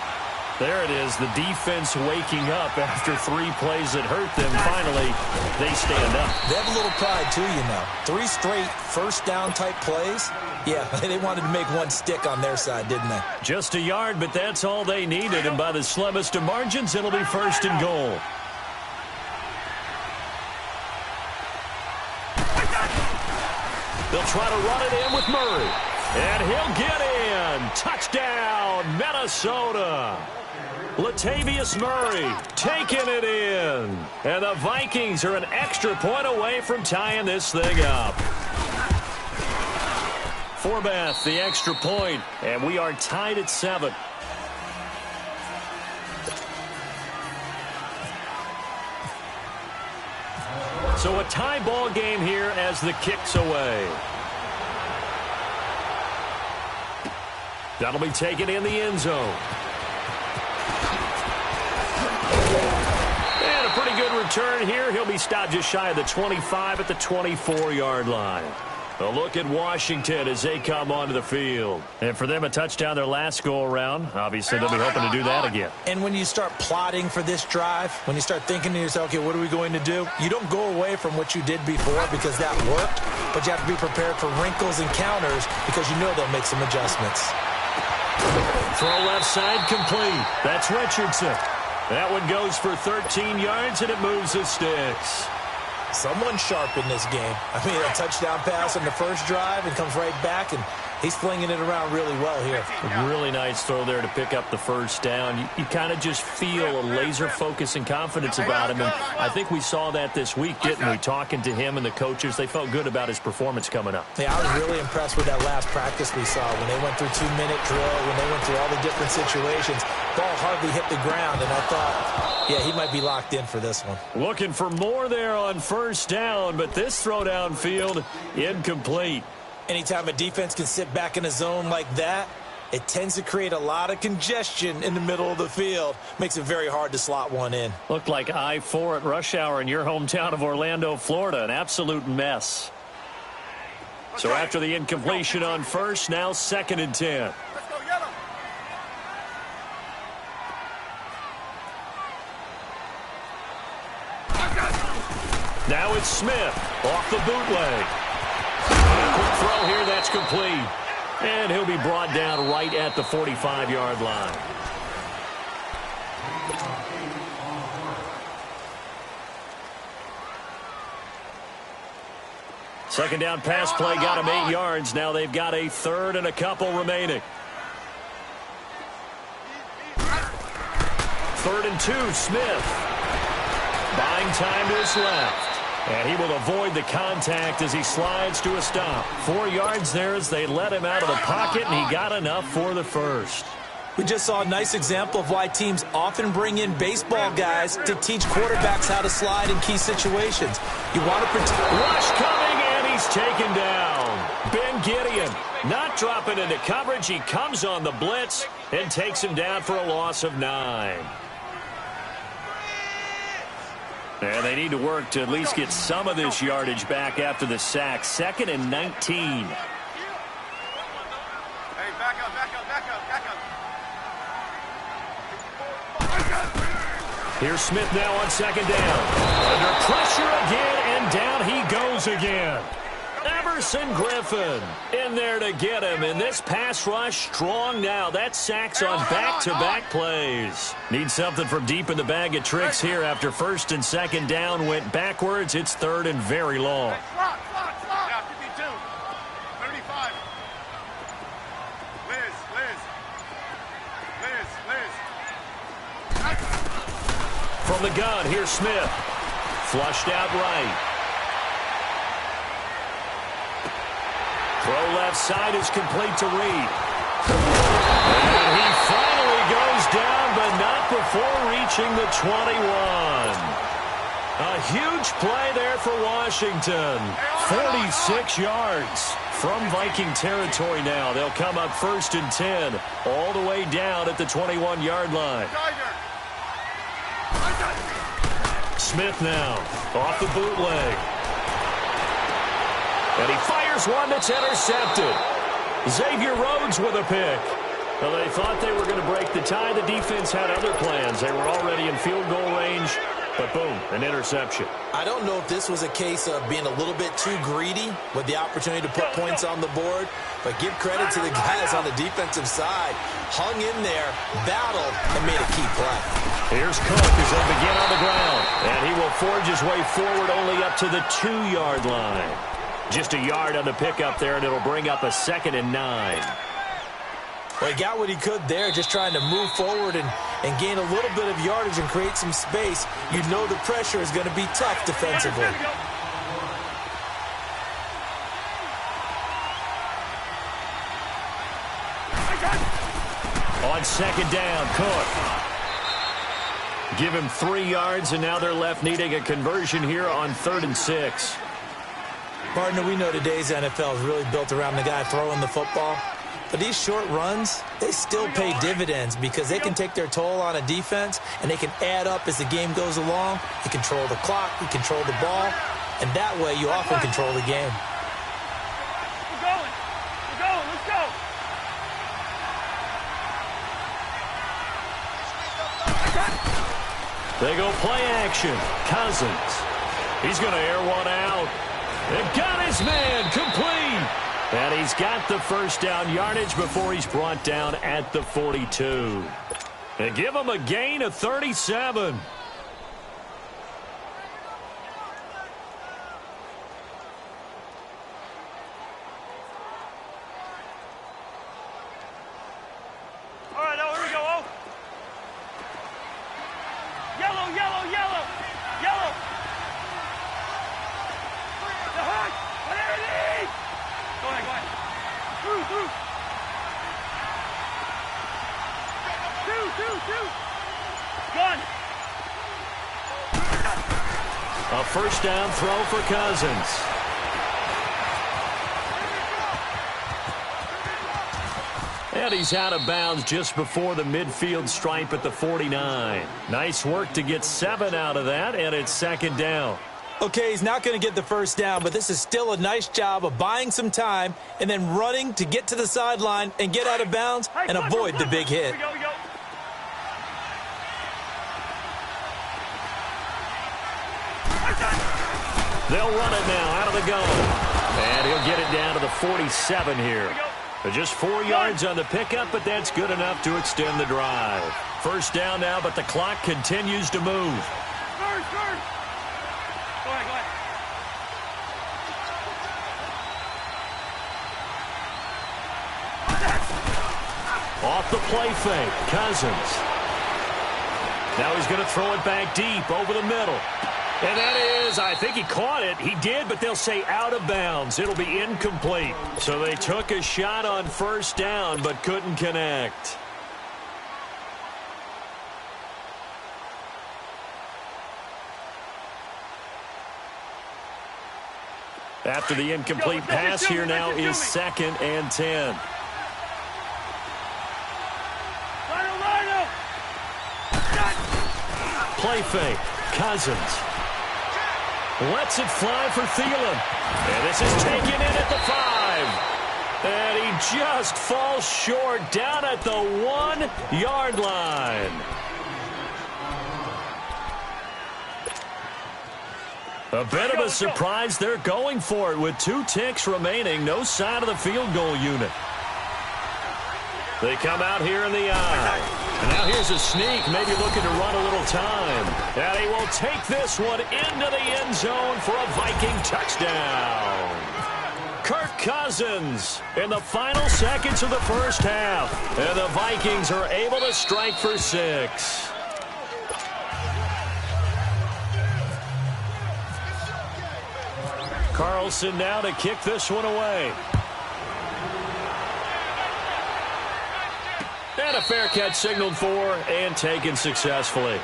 Speaker 1: There it is, the defense waking up after 3 plays that hurt them. Finally, they stand up.
Speaker 2: They have a little pride, too, you know. 3 straight first down type plays. Yeah, they wanted to make one stick on their side, didn't they?
Speaker 1: Just a yard, but that's all they needed. And by the slimmest of margins, it'll be first and goal. They'll try to run it in with Murray. And he'll get in. Touchdown, Minnesota. Latavius Murray taking it in. And the Vikings are an extra point away from tying this thing up. Forbath, the extra point, and we are tied at 7. So a tie ball game here as the kick's away. That'll be taken in the end zone. And a pretty good return here. He'll be stopped just shy of the 25 at the 24-yard line. A look at Washington as they come onto the field. And for them, a touchdown their last go-around. Obviously, they'll be hoping to do that again.
Speaker 2: And when you start plotting for this drive, when you start thinking to yourself, okay, what are we going to do? You don't go away from what you did before because that worked, but you have to be prepared for wrinkles and counters because you know they'll make some adjustments.
Speaker 1: Throw left side complete. That's Richardson. That one goes for 13 yards, and it moves the sticks.
Speaker 2: Someone sharp in this game. I mean, a touchdown pass on the first drive and comes right back, and he's flinging it around really well here.
Speaker 1: A really nice throw there to pick up the first down. You kind of just feel a laser focus and confidence about him, and I think we saw that this week, didn't we? Talking to him and the coaches, they felt good about his performance coming up.
Speaker 2: Yeah, I was really impressed with that last practice we saw when they went through 2-minute drill, when they went through all the different situations. Ball hardly hit the ground, and I thought, yeah, he might be locked in for this one.
Speaker 1: Looking for more there on first down, but this throw downfield, incomplete.
Speaker 2: Anytime a defense can sit back in a zone like that, it tends to create a lot of congestion in the middle of the field. Makes it very hard to slot one in.
Speaker 1: Looked like I-4 at rush hour in your hometown of Orlando, Florida. An absolute mess. So after the incompletion on first, now 2nd and 10. Now it's Smith off the bootleg. Quick throw here, that's complete. And he'll be brought down right at the 45-yard line. Second down pass play got him 8 yards. Now they've got a third and a couple remaining. 3rd and 2, Smith. Buying time to his left. And he will avoid the contact as he slides to a stop. 4 yards there as they let him out of the pocket, and he got enough for the first.
Speaker 2: We just saw a nice example of why teams often bring in baseball guys to teach quarterbacks how to slide in key situations. You want to protect.
Speaker 1: Rush coming, and he's taken down. Ben Gideon not dropping into coverage. He comes on the blitz and takes him down for a loss of 9. And they need to work to at least get some of this yardage back after the sack. 2nd and 19.
Speaker 3: Hey, back up.
Speaker 1: Here's Smith now on 2nd down. Under pressure again, and down he goes again. Everson Griffin in there to get him, and this pass rush strong now. That sacks on back-to-back plays. Need something from deep in the bag of tricks here after 1st and 2nd down went backwards. It's 3rd and very long.
Speaker 3: Slot. Yeah, 52. 35. Liz.
Speaker 1: From the gun, here's Smith. Flushed out right. Throw left side is complete to Reed. And he finally goes down, but not before reaching the 21. A huge play there for Washington. 46 yards from Viking territory now. They'll come up 1st and 10, all the way down at the 21-yard line. Smith now off the bootleg. And he fires one that's intercepted. Xavier Rhodes with a pick. Well, they thought they were going to break the tie. The defense had other plans. They were already in field goal range, but boom, an interception.
Speaker 2: I don't know if this was a case of being a little bit too greedy with the opportunity to put points on the board, but give credit to the guys on the defensive side. Hung in there, battled, and made a key play.
Speaker 1: Here's Cook as they begin on the ground, and he will forge his way forward only up to the 2-yard line. Just a yard on the pickup there, and it'll bring up a 2nd and 9.
Speaker 2: Well, he got what he could there, just trying to move forward and gain a little bit of yardage and create some space. You know the pressure is going to be tough defensively.
Speaker 1: On 2nd down, Cook. Give him 3 yards, and now they're left needing a conversion here on 3rd and 6.
Speaker 2: Partner, we know today's NFL is really built around the guy throwing the football. But these short runs, they still pay dividends because they can take their toll on a defense, and they can add up as the game goes along. You control the clock, you control the ball, and that way you often control the game.
Speaker 3: We're going. Let's go.
Speaker 1: They go play action. Cousins. He's going to air one out. And got his man complete. And he's got the first down yardage before he's brought down at the 42. And give him a gain of 37.
Speaker 3: All right, here we go. Yellow. The hook. Whatever it is. Go ahead. Through. Two. Gun.
Speaker 1: A first down throw for Cousins. And he's out of bounds just before the midfield stripe at the 49. Nice work to get 7 out of that, and it's second down.
Speaker 2: Okay, he's not going to get the first down, but this is still a nice job of buying some time and then running to get to the sideline and get out of bounds and avoid the big hit.
Speaker 3: We go.
Speaker 1: They'll run it now out of the gun. And he'll get it down to the 47 here. Just 4 yards on the pickup, but that's good enough to extend the drive. First down now, but the clock continues to move.
Speaker 3: First. Go ahead.
Speaker 1: Off the play fake, Cousins. Now he's going to throw it back deep over the middle. And that is, I think he caught it. He did, but they'll say out of bounds. It'll be incomplete. So they took a shot on first down, but couldn't connect. After the incomplete pass, here now is 2nd and 10. Play fake, Cousins. Lets it fly for Thielen. And this is taken in at the 5. And he just falls short down at the 1-yard line. A bit of a surprise. They're going for it with 2 ticks remaining. No sign of the field goal unit. They come out here in the eye. And now here's a sneak, maybe looking to run a little time. And he will take this one into the end zone for a Viking touchdown. Kirk Cousins in the final seconds of the first half. And the Vikings are able to strike for 6. Carlson now to kick this one away. And a fair catch signaled for and taken successfully.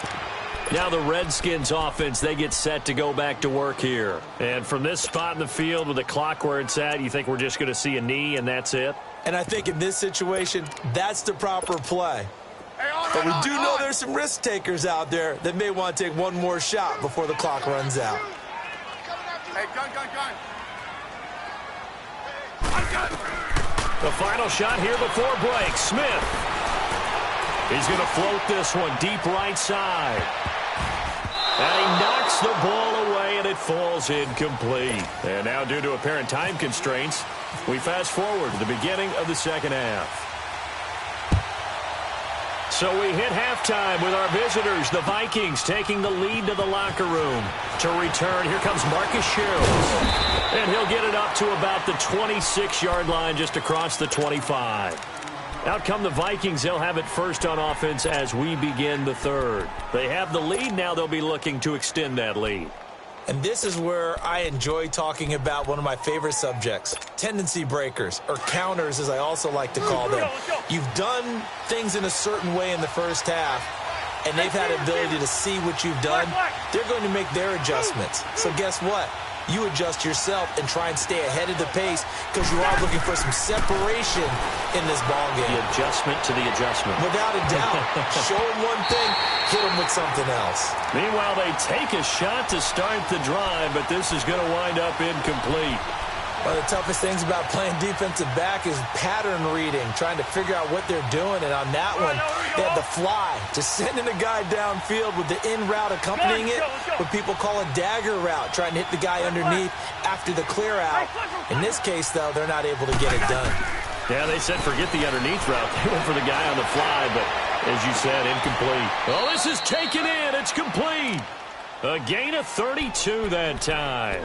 Speaker 1: Now the Redskins offense, they get set to go back to work here. And from this spot in the field with the clock where it's at, you think we're just going to see a knee and that's it?
Speaker 2: And I think in this situation, that's the proper play. But we do know there's some risk takers out there that may want to take one more shot before the clock runs out.
Speaker 3: Hey, gun.
Speaker 1: The final shot here before break. Smith. He's going to float this one deep right side. And he knocks the ball away, and it falls incomplete. And now, due to apparent time constraints, we fast forward to the beginning of the second half. So we hit halftime with our visitors, the Vikings, taking the lead to the locker room. To return, here comes Marcus Sherrills. And he'll get it up to about the 26-yard line, just across the 25. Out come the Vikings. They'll have it first on offense as we begin the third. They have the lead. Now they'll be looking to extend that lead.
Speaker 2: And this is where I enjoy talking about one of my favorite subjects, tendency breakers, or counters as I also like to call them. You've done things in a certain way in the first half, and they've had the ability to see what you've done. They're going to make their adjustments. So guess what? you adjust yourself and try and stay ahead of the pace because you are looking for some separation in this ball game.
Speaker 1: The adjustment to the adjustment.
Speaker 2: Without a doubt. Show them one thing, hit them with something else.
Speaker 1: Meanwhile, they take a shot to start the drive, but this is going to wind up incomplete.
Speaker 2: One of the toughest things about playing defensive back is pattern reading, trying to figure out what they're doing. And on that one, they had the fly, just sending a guy downfield with the in route accompanying it, what people call a dagger route, trying to hit the guy underneath after the clear out. In this case, though, they're not able to get it done.
Speaker 1: Yeah, they said forget the underneath route. They went for the guy on the fly, but as you said, incomplete. Well, this is taken in. It's complete. A gain of 32 that time.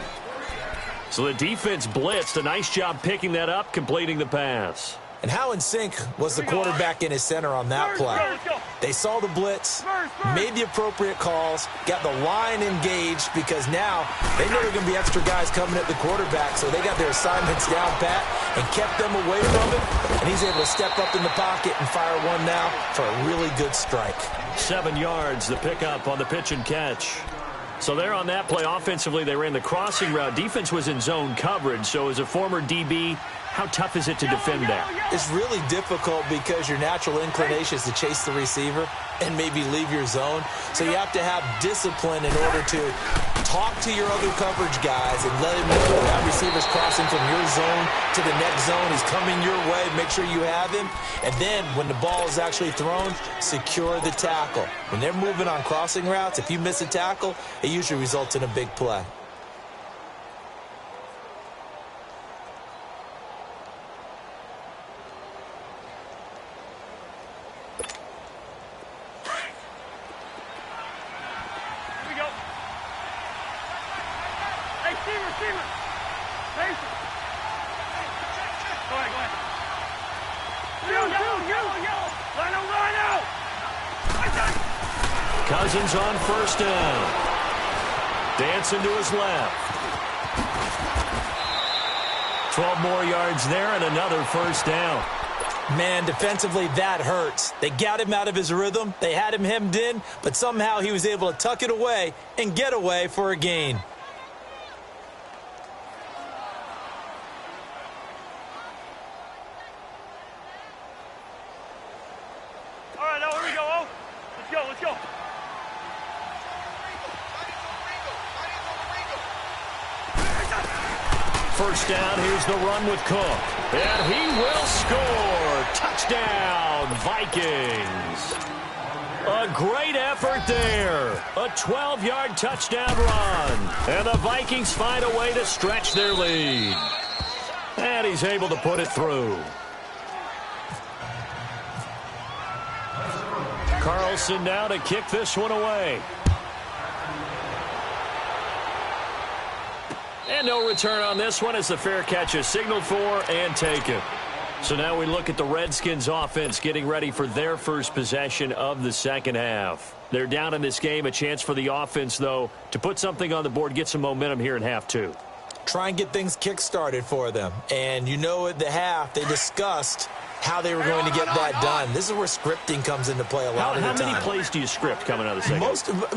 Speaker 1: So the defense blitzed. A nice job picking that up, completing the pass.
Speaker 2: And how in sync was the quarterback and his center on that play? They saw the blitz, made the appropriate calls, got the line engaged because now they know there are going to be extra guys coming at the quarterback, so they got their assignments down pat and kept them away from him, and he's able to step up in the pocket and fire one now for a really good strike.
Speaker 1: 7 yards, the pickup on the pitch and catch. So there on that play, offensively, they ran the crossing route. Defense was in zone coverage, so as a former DB, how tough is it to defend that?
Speaker 2: It's really difficult because your natural inclination is to chase the receiver and maybe leave your zone. So you have to have discipline in order to talk to your other coverage guys and let him know that receiver's crossing from your zone to the next zone. He's coming your way. Make sure you have him. And then when the ball is actually thrown, secure the tackle. When they're moving on crossing routes, if you miss a tackle, it usually results in a big play.
Speaker 1: Cousins on first down. Dancing to his left. 12 more yards there and another first down.
Speaker 2: Man, defensively, that hurts. They got him out of his rhythm. They had him hemmed in, but somehow he was able to tuck it away and get away for a gain.
Speaker 1: First down, here's the run with Cook. And he will score. Touchdown, Vikings. A great effort there. A 12-yard touchdown run. And the Vikings find a way to stretch their lead. And he's able to put it through. Carlson now to kick this one away. And no return on this one as the fair catch is signaled for and taken. So now we look at the Redskins offense getting ready for their first possession of the second half. They're down in this game. A chance for the offense, though, to put something on the board, get some momentum here in half two.
Speaker 2: Try and get things kick-started for them. And you know at the half they discussed how they were going to get that done. This is where scripting comes into play a lot of the time.
Speaker 1: How many plays do you script coming out of the second?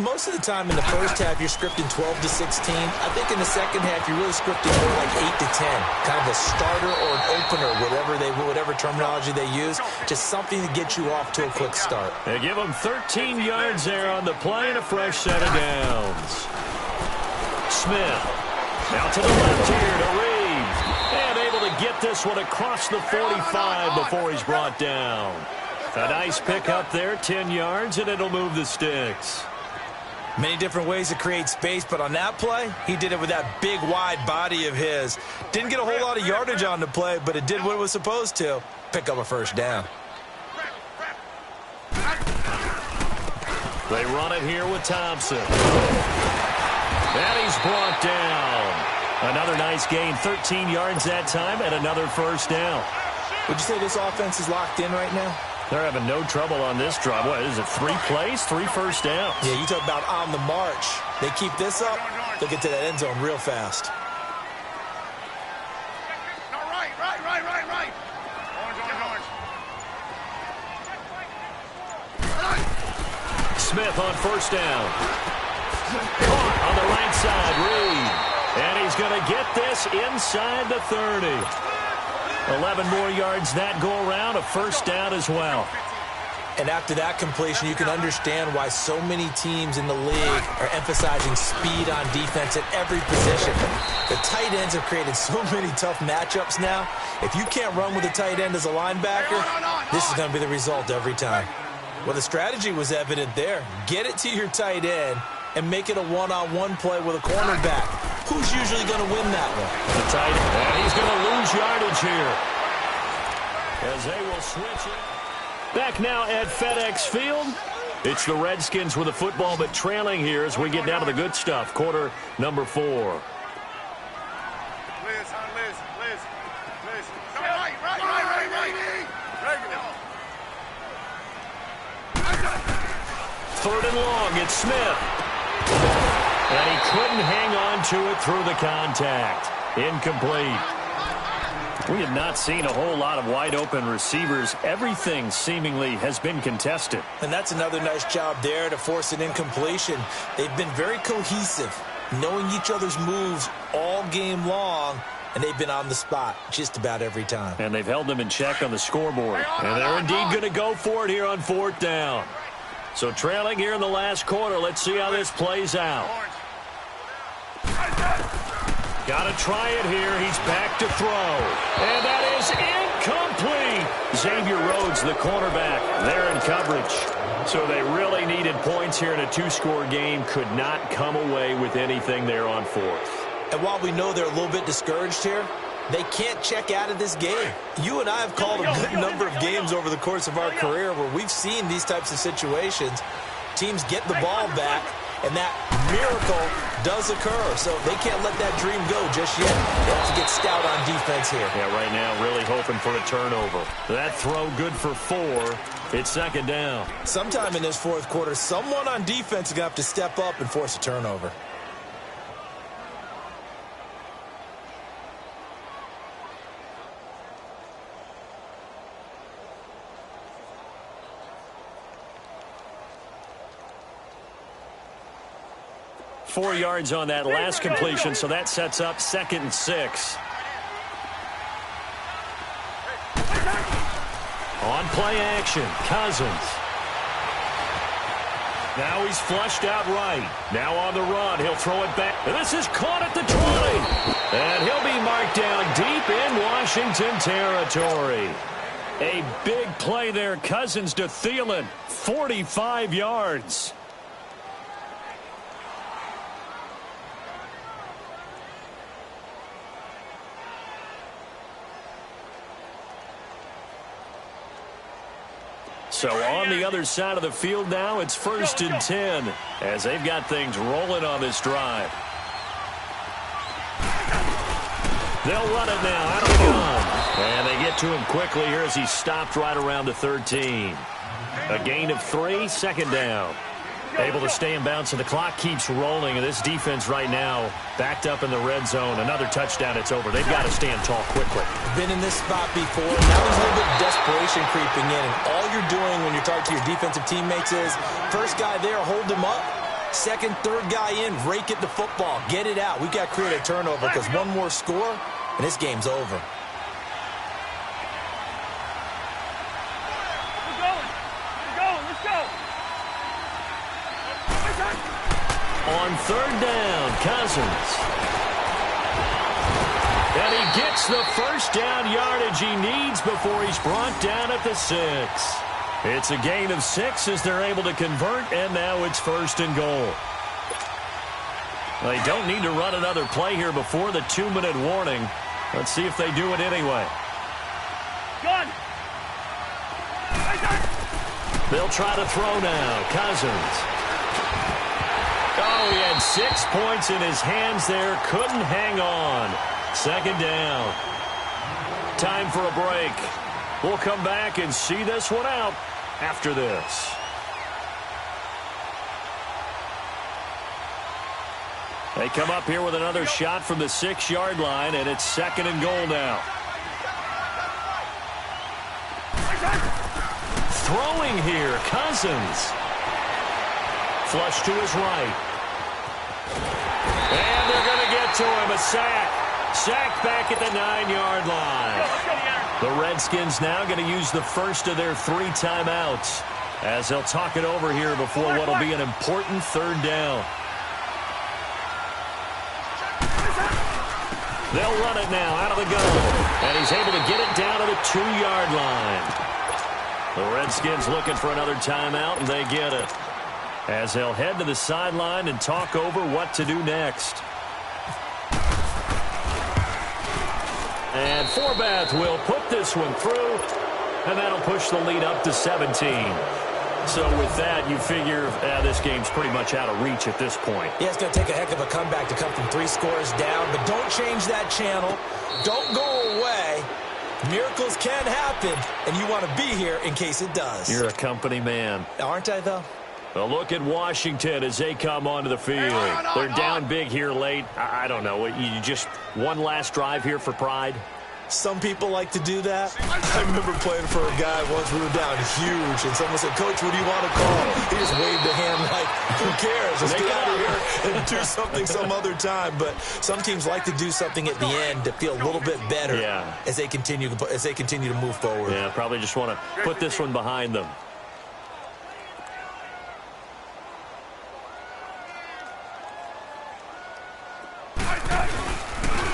Speaker 2: Most of the time in the first half, you're scripting 12 to 16. I think in the second half, you're really scripting more like 8 to 10. Kind of a starter or an opener, whatever terminology they use. Just something to get you off to a quick start.
Speaker 1: They give them 13 yards there on the play and a fresh set of downs. Smith. Now to the left here to Reed. And able to get this one across the 45 before he's brought down. A nice pickup there, 10 yards, and it'll move the sticks.
Speaker 2: Many different ways to create space, but on that play, he did it with that big, wide body of his. Didn't get a whole lot of yardage on the play, but it did what it was supposed to. Pick up a first down.
Speaker 1: They run it here with Thompson. And he's brought down. Another nice gain, 13 yards that time, and another first down.
Speaker 2: Would you say this offense is locked in right now?
Speaker 1: They're having no trouble on this drive. What is it, 3 plays, 3 first downs?
Speaker 2: Yeah, you talk about on the march. They keep this up, they'll get to that end zone real fast.
Speaker 3: Right.
Speaker 1: Smith on first down. Caught on the right side, Reed. And he's going to get this inside the 30. 11 more yards that go around, a first down as well.
Speaker 2: And after that completion, you can understand why so many teams in the league are emphasizing speed on defense at every position. The tight ends have created so many tough matchups now. If you can't run with a tight end as a linebacker, this is going to be the result every time. Well, the strategy was evident there. Get it to your tight end and make it a one-on-one play with a cornerback. Who's usually going to win that one?
Speaker 1: The tight end. And he's going to lose yardage here as they will switch it. Back now at FedEx Field. It's the Redskins with the football, but trailing here as we get down to the good stuff. Quarter number 4.
Speaker 3: Liz. Right. Regular.
Speaker 1: Third and long, it's Smith. And he couldn't hang on to it through the contact. Incomplete. We have not seen a whole lot of wide-open receivers. Everything seemingly has been contested.
Speaker 2: And that's another nice job there to force an incompletion. They've been very cohesive, knowing each other's moves all game long, and they've been on the spot just about every time.
Speaker 1: And they've held them in check on the scoreboard. And they're indeed going to go for it here on 4th down. So trailing here in the last quarter. Let's see how this plays out. Got to try it here. He's back to throw. And that is incomplete. Xavier Rhodes, the cornerback, there in coverage. So they really needed points here in a 2-score game. Could not come away with anything there on 4th.
Speaker 2: And while we know they're a little bit discouraged here, they can't check out of this game. You and I have called a good number of games over the course of our career where we've seen these types of situations. Teams get the ball back, and that miracle does occur. So they can't let that dream go just yet. They have to get stout on defense here.
Speaker 1: Yeah, right now really hoping for a turnover. That throw good for 4. It's 2nd down.
Speaker 2: Sometime in this 4th quarter, someone on defense is going to have to step up and force a turnover.
Speaker 1: Four yards on that last completion, so that sets up 2nd and 6. On play action, Cousins. Now he's flushed out right. Now on the run, he'll throw it back. And this is caught at the 20. And he'll be marked down deep in Washington territory. A big play there, Cousins to Thielen, 45 yards. So on the other side of the field now, it's 1st and 10 as they've got things rolling on this drive. They'll run it now out of the gun. And they get to him quickly here as he stopped right around the 13. A gain of 3, 2nd down. Able to stay in bounds, and the clock keeps rolling. And this defense right now backed up in the red zone. Another touchdown, it's over. They've got to stand tall quickly.
Speaker 2: Been in this spot before. Now there's a little bit of desperation creeping in. And all you're doing when you're talking to your defensive teammates is, first guy there, hold him up. Second, third guy in, rake at the football. Get it out. We've got to create a turnover because one more score, and this game's over.
Speaker 1: On 3rd down, Cousins. And he gets the first down yardage he needs before he's brought down at the 6. It's a gain of 6 as they're able to convert, and now it's 1st and goal. They don't need to run another play here before the 2-minute warning. Let's see if they do it anyway.
Speaker 3: Gun.
Speaker 1: They'll try to throw now. Cousins. Oh, he had 6 points in his hands there. Couldn't hang on. 2nd down. Time for a break. We'll come back and see this one out after this. They come up here with another shot from the 6-yard line, and it's 2nd and goal now. Throwing here, Cousins. Flush to his right. And they're going to get it to him, a sack. Sack back at the 9-yard line. The Redskins now going to use the first of their 3 timeouts as they'll talk it over here before what will be an important 3rd down. They'll run it now out of the gun. And he's able to get it down to the 2-yard line. The Redskins looking for another timeout, and they get it. As they'll head to the sideline and talk over what to do next. And Forbath will put this one through, and that'll push the lead up to 17. So with that, you figure this game's pretty much out of reach at this point.
Speaker 2: Yeah, it's going to take a heck of a comeback to come from 3 scores down, but don't change that channel. Don't go away. Miracles can happen, and you want to be here in case it does.
Speaker 1: You're a company man.
Speaker 2: Aren't I, though?
Speaker 1: A look at Washington as they come onto the field. They're down big here late. I don't know. You just one last drive here for pride?
Speaker 2: Some people like to do that. I remember playing for a guy once. We were down huge, and someone said, "Coach, what do you want to call?" He just waved a hand like, who cares? Let's get out of here and do something some other time. But some teams like to do something at the end to feel a little bit better as they continue to move forward.
Speaker 1: Yeah, probably just want to put this one behind them.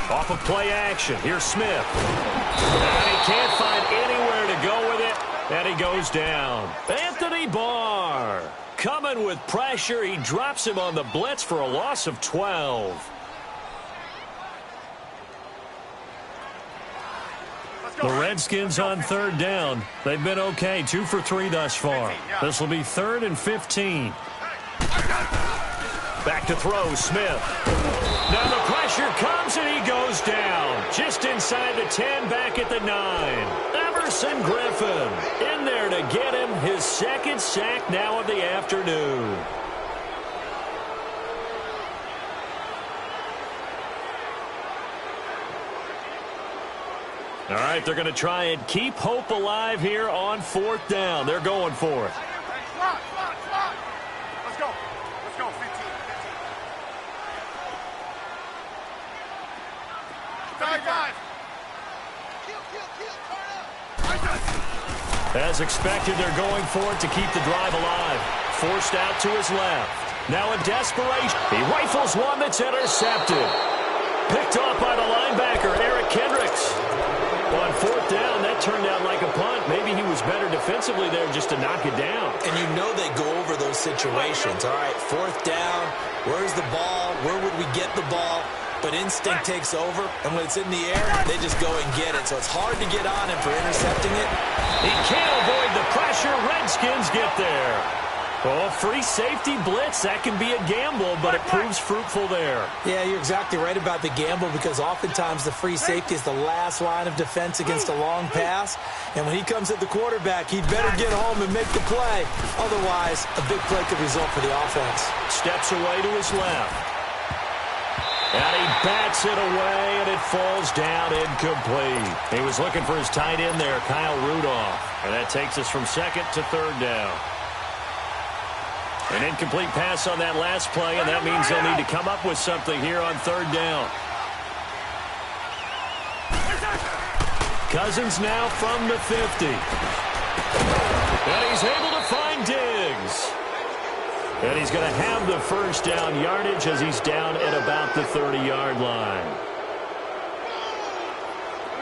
Speaker 1: Off of play action. Here's Smith. And he can't find anywhere to go with it. And he goes down. Anthony Barr coming with pressure. He drops him on the blitz for a loss of 12. The Redskins on 3rd down. They've been okay. 2 for 3 thus far. This will be 3rd and 15. Back to throw, Smith. Now the pressure comes and he goes down. Just inside the 10, back at the 9. Everson Griffin in there to get him his 2nd sack now of the afternoon. All right, they're going to try and keep hope alive here on 4th down. They're going for it.
Speaker 3: Let's go. 15.
Speaker 1: As expected, they're going for it to keep the drive alive. Forced out to his left. Now in desperation, he rifles one that's intercepted. Picked off by the linebacker, Eric Kendricks. On 4th down, that turned out like a punt. Maybe he was better defensively there just to knock it down.
Speaker 2: And you know they go over those situations. All right, 4th down, where's the ball? Where would we get the ball? But instinct takes over, and when it's in the air, they just go and get it. So it's hard to get on him for intercepting it.
Speaker 1: He can't avoid the pressure. Redskins get there. Oh, free safety blitz. That can be a gamble, but it proves fruitful there.
Speaker 2: Yeah, you're exactly right about the gamble because oftentimes the free safety is the last line of defense against a long pass. And when he comes at the quarterback, he'd better get home and make the play. Otherwise, a big play could result for the offense.
Speaker 1: Steps away to his left. And he bats it away, and it falls down incomplete. He was looking for his tight end there, Kyle Rudolph. And that takes us from 2nd to 3rd down. An incomplete pass on that last play, and that means they'll need to come up with something here on 3rd down. Cousins now from the 50. And he's able to find Diggs. And he's going to have the 1st down yardage as he's down at about the 30-yard line.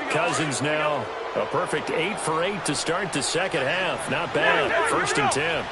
Speaker 1: Cousins now a perfect 8 for 8 to start the 2nd half. Not bad. 1st and 10.